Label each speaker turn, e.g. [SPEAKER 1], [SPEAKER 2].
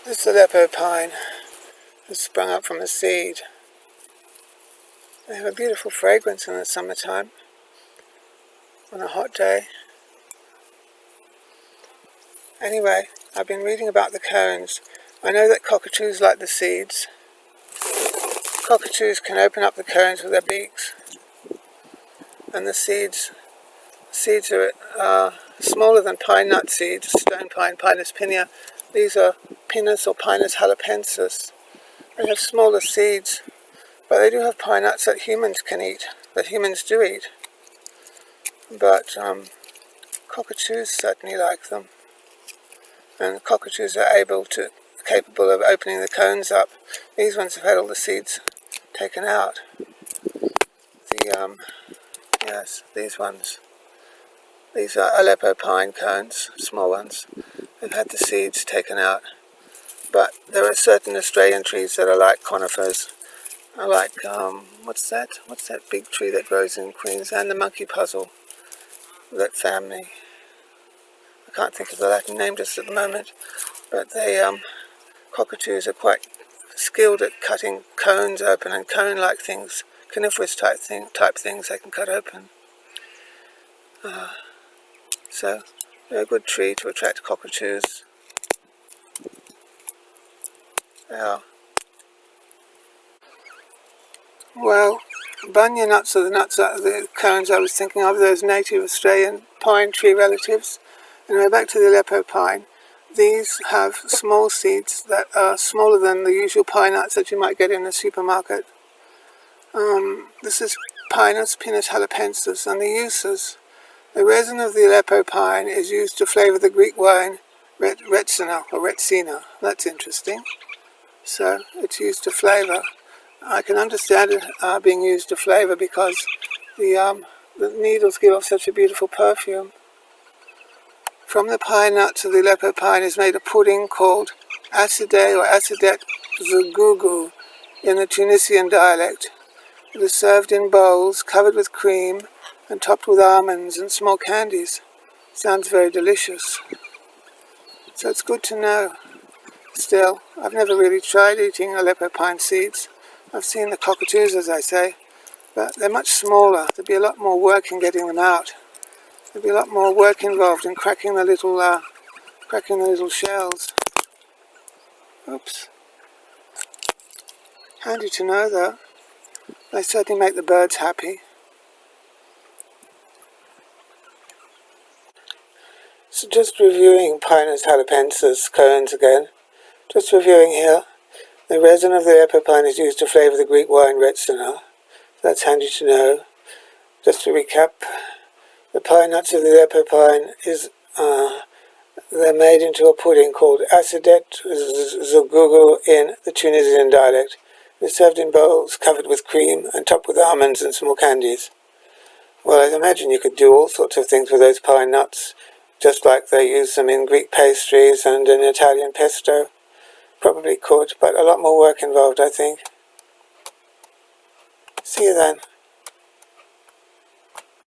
[SPEAKER 1] This Aleppo pine has sprung up from a seed. They have a beautiful fragrance in the summertime on a hot day. Anyway, I've been reading about the cones. I know that cockatoos like the seeds. Cockatoos can open up the cones with their beaks, and the seeds are smaller than pine nut seeds, stone pine, Pinus pinea. These are Pinus or Pinus halepensis. They have smaller seeds, but they do have pine nuts that humans can eat, that humans do eat. But cockatoos certainly like them, and cockatoos are capable of opening the cones up. These ones have had all the seeds taken out. Yes, these ones. These are Aleppo pine cones, small ones. They've had the seeds taken out. But there are certain Australian trees that are like conifers. I like, what's that? What's that big tree that grows in Queensland? The monkey puzzle. That family. I can't think of the Latin name just at the moment. But cockatoos are quite skilled at cutting cones open, and cone-like things, coniferous type things they can cut open. So they're a good tree to attract cockatoos. They are. Well, bunya nuts are the cones I was thinking of, those native Australian pine tree relatives. Anyway, back to the Aleppo pine. These have small seeds that are smaller than the usual pine nuts that you might get in a supermarket. This is Pinus halepensis, and the uses. The resin of the Aleppo pine is used to flavour the Greek wine retsina or retsina. That's interesting. So it's used to flavour. I can understand it being used to flavour because the needles give off such a beautiful perfume. From the pine nuts of the Aleppo pine is made a pudding called asidet or asidet Zgougou in the Tunisian dialect. It is served in bowls, covered with cream, and topped with almonds and small candies. Sounds very delicious. So it's good to know. Still, I've never really tried eating Aleppo pine seeds. I've seen the cockatoos, as I say, but they're much smaller. There'd be a lot more work in getting them out. There'd be a lot more work involved in cracking the little shells. Oops. Handy to know, though. They certainly make the birds happy. So just reviewing Pinus halepensis cones again. Just reviewing here. The resin of the Aleppo pine is used to flavour the Greek wine retsina. That's handy to know. Just to recap, the pine nuts of the Aleppo pine they're made into a pudding called asidet Zgougou in the Tunisian dialect. It's served in bowls, covered with cream, and topped with almonds and small candies. Well, I imagine you could do all sorts of things with those pine nuts, just like they use them in Greek pastries and in Italian pesto. Probably could, but a lot more work involved, I think. See you then.